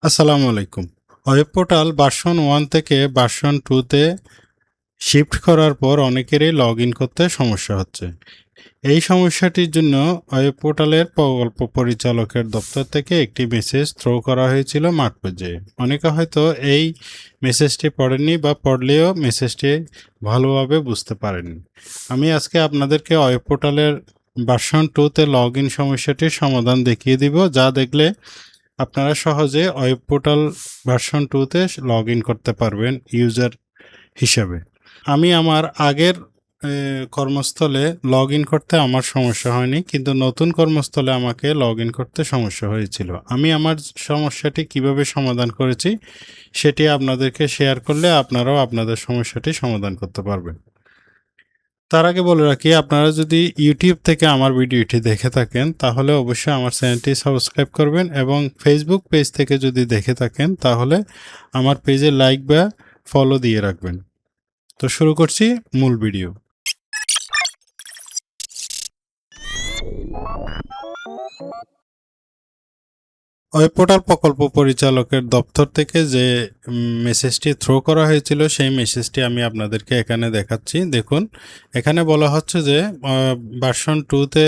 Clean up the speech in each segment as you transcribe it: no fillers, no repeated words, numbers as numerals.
আসসালামু আলাইকুম। Web portal version 1 থেকে ভার্সন 2 তে শিফট করার পর অনেকেরই লগইন করতে সমস্যা হচ্ছে। এই সমস্যাটির জন্য ওয়েব পোর্টালের প্রকল্প পরিচালকের দপ্তর থেকে একটি মেসেজ থ্রো করা হয়েছিল মাঠ পর্যায়ে। অনেকে হয়তো এই মেসেজটি পড়েননি বা পড়লেও মেসেজটি ভালোভাবে বুঝতে পারেননি। আমি আজকে আপনাদেরকে ওয়েব পোর্টালের ভার্সন 2 তে লগইন সমস্যাটির সমাধান দেখিয়ে দিব, যা দেখলে আপনারা সহজে ওয়েব পোর্টাল ভার্সন 2 তে লগইন করতে পারবেন ইউজার হিসেবে। আমি আমার আগের কর্মস্থলে লগইন করতে আমার সমস্যা হয়নি, কিন্তু নতুন কর্মস্থলে আমাকে লগইন করতে সমস্যা হয়েছিল। আমি আমার সমস্যাটি কিভাবে সমাধান করেছি সেটি আপনাদেরকে শেয়ার করলে আপনারাও আপনাদের সমস্যাটি সমাধান করতে পারবেন। তার আগে বলে রাখি, আপনারা যদি ইউটিউব থেকে আমার ভিডিওটি দেখে থাকেন তাহলে অবশ্যই আমার চ্যানেলটি সাবস্ক্রাইব করবেন, এবং ফেসবুক পেজ থেকে যদি দেখে থাকেন তাহলে আমার পেজে লাইক বা ফলো দিয়ে রাখবেন। তো শুরু করছি মূল ভিডিও। ওয়েব পোর্টাল প্রকল্প পরিচালকের দপ্তর থেকে যে মেসেজটি থ্রো করা হয়েছিল সেই মেসেজটি আমি আপনাদেরকে এখানে দেখাচ্ছি। দেখুন, এখানে বলা হচ্ছে যে ভার্সন 2 তে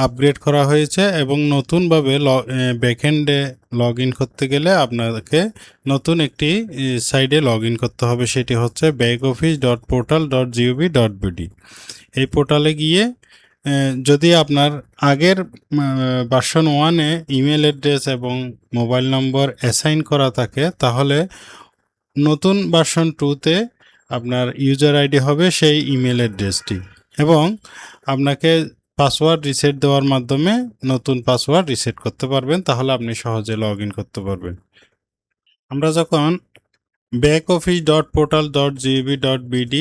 আপগ্রেড করা হয়েছে এবং নতুনভাবে ব্যাকএন্ডে লগ ইন করতে গেলে আপনাকে নতুন একটি সাইডে লগ ইন করতে হবে। সেটি হচ্ছে backoffice.portal.gov.bd। এই পোর্টালে গিয়ে যদি আপনার আগের ভার্সন 1-এ ইমেল অ্যাড্রেস এবং মোবাইল নম্বর অ্যাসাইন করা থাকে, তাহলে নতুন ভার্সন 2-তে আপনার ইউজার আইডি হবে সেই ইমেল অ্যাড্রেসটি, এবং আপনাকে পাসওয়ার্ড রিসেট দেওয়ার মাধ্যমে নতুন পাসওয়ার্ড রিসেট করতে পারবেন। তাহলে আপনি সহজে লগ ইন করতে পারবেন। আমরা যখন backoffice.portal.gov.bd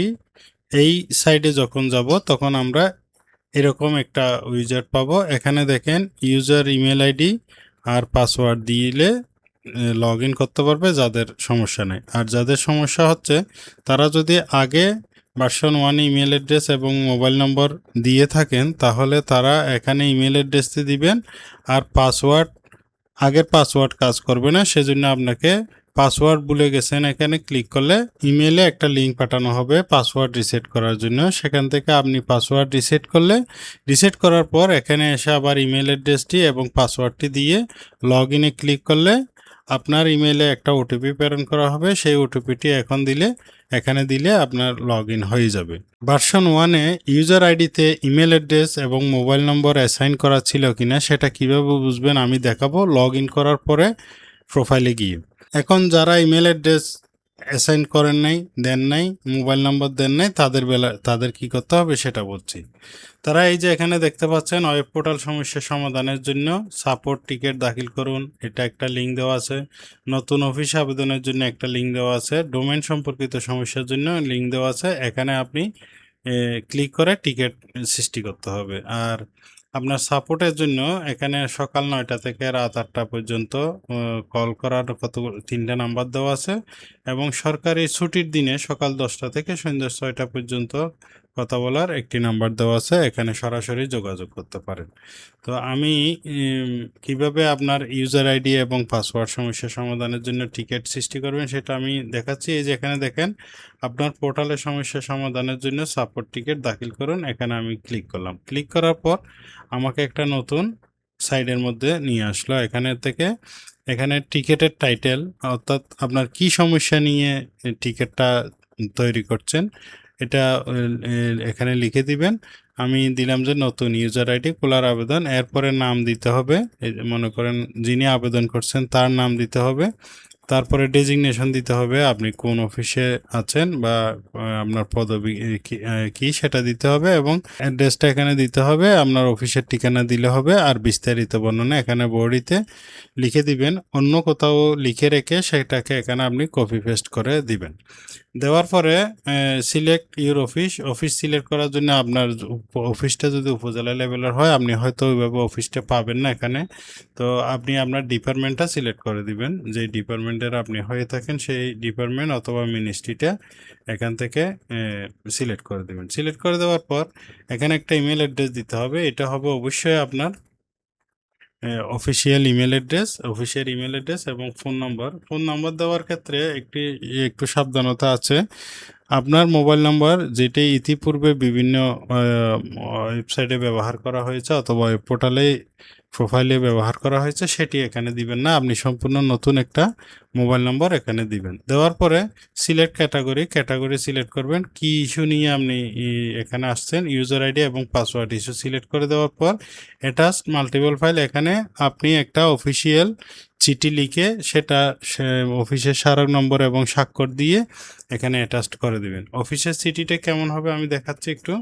এই সাইডে যখন যাব তখন আমরা এরকম একটা উইজার্ড পাবো। এখানে দেখেন ইউজার ইমেল আইডি আর পাসওয়ার্ড দিলে লগ ইন করতে পারবে যাদের সমস্যা নেই। আর যাদের সমস্যা হচ্ছে তারা যদি আগে ভার্সন 1 ইমেল অ্যাড্রেস এবং মোবাইল নম্বর দিয়ে থাকেন তাহলে তারা এখানে ইমেল অ্যাড্রেসটি দিবেন, আর আগের পাসওয়ার্ড কাজ করবে না। সেজন্য আপনাকে পাসওয়ার্ড ভুলে গেছেন এখানে ক্লিক করলে ইমেলে একটা লিঙ্ক পাঠানো হবে পাসওয়ার্ড রিসেট করার জন্য। সেখান থেকে আপনি পাসওয়ার্ড রিসেট করার পর এখানে এসে আবার ইমেল অ্যাড্রেসটি এবং পাসওয়ার্ডটি দিয়ে লগ ইনে ক্লিক করলে আপনার ইমেলে একটা ওটিপি প্রেরণ করা হবে। সেই ওটিপিটি এখানে দিলে আপনার লগ ইন হয়ে যাবে। ভার্সন 1-এ ইউজার আইডিতে ইমেল অ্যাড্রেস এবং মোবাইল নম্বর অ্যাসাইন করা ছিল কিনা সেটা কিভাবে বুঝবেন আমি দেখাবো লগ ইন করার পরে প্রোফাইলে গিয়ে। এখন যারা ইমেল অ্যাড্রেস অ্যাসাইন করেন নাই, দেন নাই, মোবাইল নম্বর দেন নাই, তাদের কি করতে হবে সেটা বলছি। তারা এই যে এখানে দেখতে পাচ্ছেন ওয়েব পোর্টাল সমস্যা সমাধানের জন্য সাপোর্ট টিকেট দাখিল করুন, এটা একটা লিঙ্ক দেওয়া আছে। নতুন অফিস আবেদনের জন্য একটা লিঙ্ক দেওয়া আছে। ডোমেন সম্পর্কিত সমস্যার জন্য লিঙ্ক দেওয়া আছে। এখানে আপনি ক্লিক করে টিকেট সৃষ্টি করতে হবে। আর আপনার সাপোর্টের জন্য এখানে সকাল 9টা থেকে রাত 8টা পর্যন্ত কল করার তিনটা নাম্বার দেওয়া আছে, এবং সরকারি ছুটির দিনে সকাল 10টা থেকে সন্ধ্যা 6টা পর্যন্ত কথা বলার একটি নাম্বার দেওয়া আছে। এখানে সরাসরি যোগাযোগ করতে পারেন। তো আমি কিভাবে আপনার ইউজার আইডি এবং পাসওয়ার্ড সমস্যা সমাধানের জন্য টিকেট সৃষ্টি করবেন সেটা আমি দেখাচ্ছি। এই যে এখানে দেখেন আপনার পোর্টালের সমস্যা সমাধানের জন্য সাপোর্ট টিকেট দাখিল করুন। এখানে আমি ক্লিক করলাম। ক্লিক করার পর আমাকে একটা নতুন সাইডের মধ্যে নিয়ে আসলো। এখানে টিকেটের টাইটেল, অর্থাৎ আপনার কি সমস্যা নিয়ে টিকেটটা তৈরি করছেন এটা এখানে লিখে দিবেন। আমি দিলাম যে নতুন ইউজার আইডি খোলার আবেদন। এরপরে নাম দিতে হবে, মনে করেন যিনি আবেদন করছেন তার নাম দিতে হবে। তারপরে ডেজিগনেশন দিতে হবে, আপনি কোন অফিসে আছেন বা আপনার পদবি কি সেটা দিতে হবে, এবং অ্যাড্রেসটা এখানে দিতে হবে। আপনার অফিসের ঠিকানা দিলে হবে, আর বিস্তারিত বর্ণনা এখানে বডিতে লিখে দিবেন। অন্য কোথাও লিখে রেখে সেটাকে এখানে আপনি কপি পেস্ট করে দিবেন। দেওয়ার পরে সিলেক্ট ইউর অফিস সিলেক্ট করার জন্য আপনার অফিসটা যদি উপজেলা লেভেলের হয় আপনি হয়তো ওইভাবে অফিসটা পাবেন না এখানে। তো আপনি আপনার ডিপার্টমেন্টটা সিলেক্ট করে দিবেন, যে ডিপার্টমেন্টের আপনি হয়ে থাকেন সেই ডিপার্টমেন্ট অথবা মিনিস্ট্রিটা এখান থেকে সিলেক্ট করে দেবেন। সিলেক্ট করে দেওয়ার পর এখানে একটা ইমেল অ্যাড্রেস দিতে হবে। এটা হবে অবশ্যই আপনার অফিসিয়াল ইমেল অ্যাড্রেস এবং ফোন নাম্বার দেওয়ার ক্ষেত্রে একটু সাবধানতা আছে। আপনার মোবাইল নাম্বার যেটি ইতিপূর্বে বিভিন্ন ওয়েবসাইটে ব্যবহার করা হয়েছে অথবা ওয়েব পোর্টালে প্রোফাইলে ব্যবহার করা হয়েছে সেটি এখানে দিবেন না। আপনি সম্পূর্ণ নতুন একটা মোবাইল নম্বর এখানে দিবেন। দেওয়ার পরে সিলেক্ট ক্যাটাগরি সিলেক্ট করবেন। কি ইস্যু নিয়ে আপনি এখানে আসছেন, ইউজার আইডি এবং পাসওয়ার্ড ইস্যু সিলেক্ট করে দেওয়ার পর অ্যাটাচড মাল্টিপল ফাইল, এখানে আপনি একটা অফিসিয়াল চিঠি লিখে সেটা অফিসের স্মারক নম্বর এবং স্বাক্ষর দিয়ে এখানে অ্যাটাচড করে দিবেন। অফিসের চিঠিটা কেমন হবে আমি দেখাচ্ছি একটু।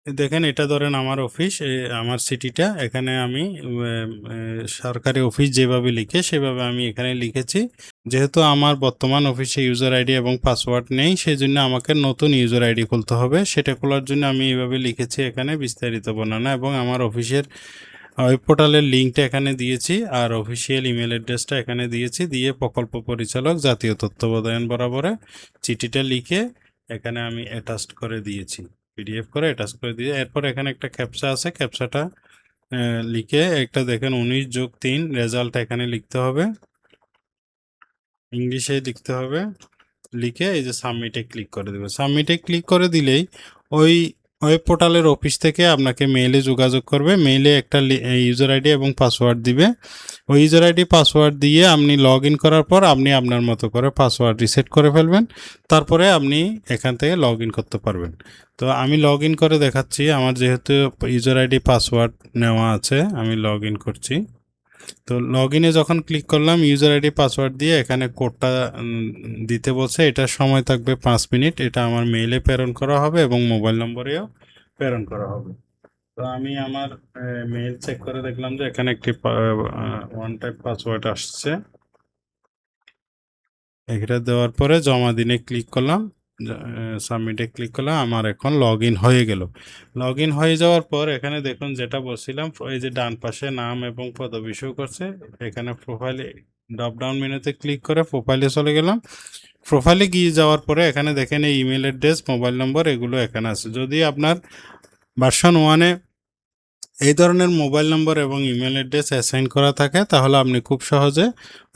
দেখেন, এটা ধরেন আমার অফিস, আমার সিটিটা এখানে আমি সরকারি অফিস যেভাবে লিখে সেভাবে আমি এখানে লিখেছি। যেহেতু আমার বর্তমান অফিসে ইউজার আইডি এবং পাসওয়ার্ড নেই, সেই জন্য আমাকে নতুন ইউজার আইডি খুলতে হবে। সেটা খোলার জন্য আমি এইভাবে লিখেছি এখানে বিস্তারিত বর্ণনা, এবং আমার অফিসের ওয়েব পোর্টালের লিঙ্কটা এখানে দিয়েছি আর অফিসিয়াল ইমেল অ্যাড্রেসটা এখানে দিয়েছি। দিয়ে প্রকল্প পরিচালক জাতীয় তত্ত্বাবধান বরাবরে চিঠিটা লিখে এখানে আমি অ্যাটাচড করে দিয়েছি, পিডিএফ করে অ্যাটাচ করে দিয়ে। এরপর এখানে একটা ক্যাপচা আছে, ক্যাপচাটা লিখে একটা দেখেন 19+3 রেজাল্ট এখানে লিখতে হবে, ইংলিশে লিখতে হবে। লিখে এই যে সাবমিটে ক্লিক করে দেবে। সাবমিটে ক্লিক করে দিলেই ওই ওয়েব পোর্টালের অফিস থেকে আপনাকে মেইলে যোগাযোগ করবে। মেইলে একটা ইউজার আইডি এবং পাসওয়ার্ড দিবে। ওই ইউজার আইডি পাসওয়ার্ড দিয়ে আপনি লগ ইন করার পর আপনি আপনার মতো করে পাসওয়ার্ড রিসেট করে ফেলবেন। তারপরে আপনি এখান থেকে লগ ইন করতে পারবেন। তো আমি লগ ইন করে দেখাচ্ছি। আমার যেহেতু ইউজার আইডি পাসওয়ার্ড নেওয়া আছে, আমি লগ ইন করছি। তো লগ ইনে যখন ক্লিক করলাম, ইউজার আইডি পাসওয়ার্ড দিয়ে এখানে কোডটা দিতে বলছে। এটার সময় থাকবে 5 মিনিট। এটা আমার মেইলে প্রেরণ করা হবে এবং মোবাইল নম্বরেও প্রেরণ করা হবে। তো আমি আমার মেইল চেক করে দেখলাম যে এখানে একটি ওয়ান টাইপ পাসওয়ার্ড আসছে। এটা দেওয়ার পরে জমা দিনে ক্লিক করলাম, সাবমিটে ক্লিক করলাম। আমার এখন লগ ইন হয়ে গেল। লগ ইন হয়ে যাওয়ার পর এখানে দেখুন যেটা বলছিলাম, এই যে ডান পাশে নাম এবং পদবি শো করছে। এখানে প্রোফাইলে ড্রপ ডাউন মেনুতে ক্লিক করে প্রোফাইলে চলে গেলাম। প্রোফাইলে গিয়ে যাওয়ার পরে এখানে দেখেন এই ইমেল অ্যাড্রেস, মোবাইল নম্বর এগুলো এখানে আছে। যদি আপনার ভার্সন 1-এ এই ধরনের মোবাইল নম্বর এবং ইমেল অ্যাড্রেস অ্যাসাইন করা থাকে, তাহলে আপনি খুব সহজে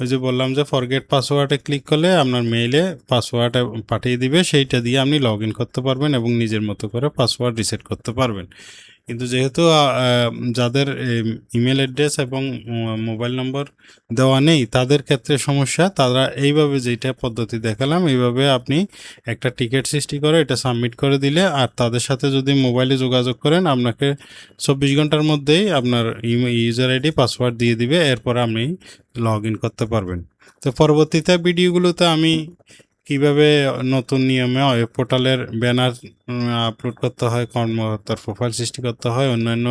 ওই যে বললাম যে ফরগেট পাসওয়ার্ডে ক্লিক করলে আপনার মেইলে পাসওয়ার্ড পাঠিয়ে দিবে, সেইটা দিয়ে আপনি লগ ইন করতে পারবেন এবং নিজের মতো করে পাসওয়ার্ড রিসেট করতে পারবেন। কিন্তু যেহেতু যাদের ইমেল অ্যাড্রেস এবং মোবাইল নম্বর দেওয়া নেই তাদের ক্ষেত্রে সমস্যা, তারা এইভাবে যেটা পদ্ধতি দেখালাম এইভাবে আপনি একটা টিকিট সৃষ্টি করে এটা সাবমিট করে দিলে, আর তাদের সাথে যদি মোবাইলে যোগাযোগ করেন আপনাকে 24 ঘন্টার মধ্যেই আপনার ইউজার আইডি পাসওয়ার্ড দিয়ে দিবে। এরপর আপনি লগ ইন করতে পারবেন। তো পরবর্তীতে ভিডিওগুলোতে আমি কিভাবে নতুন নিয়মে ওয়েব পোর্টালের ব্যানার আপলোড করতে হয়, কর্মকর্তার প্রোফাইল সৃষ্টি করতে হয়, অন্যান্য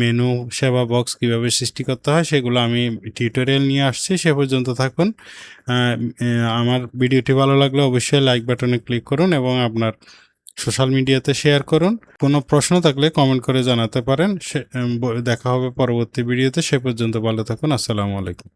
মেনু সেবা বক্স কিভাবে সৃষ্টি করতে হয় সেগুলো আমি টিউটোরিয়াল নিয়ে আসছি। সে পর্যন্ত থাকুন। আমার ভিডিওটি ভালো লাগলে অবশ্যই লাইক বাটনে ক্লিক করুন এবং আপনার সোশ্যাল মিডিয়াতে শেয়ার করুন। কোনো প্রশ্ন থাকলে কমেন্ট করে জানাতে পারেন। দেখা হবে পরবর্তী ভিডিওতে। সে পর্যন্ত ভালো থাকুন। আসসালামু আলাইকুম।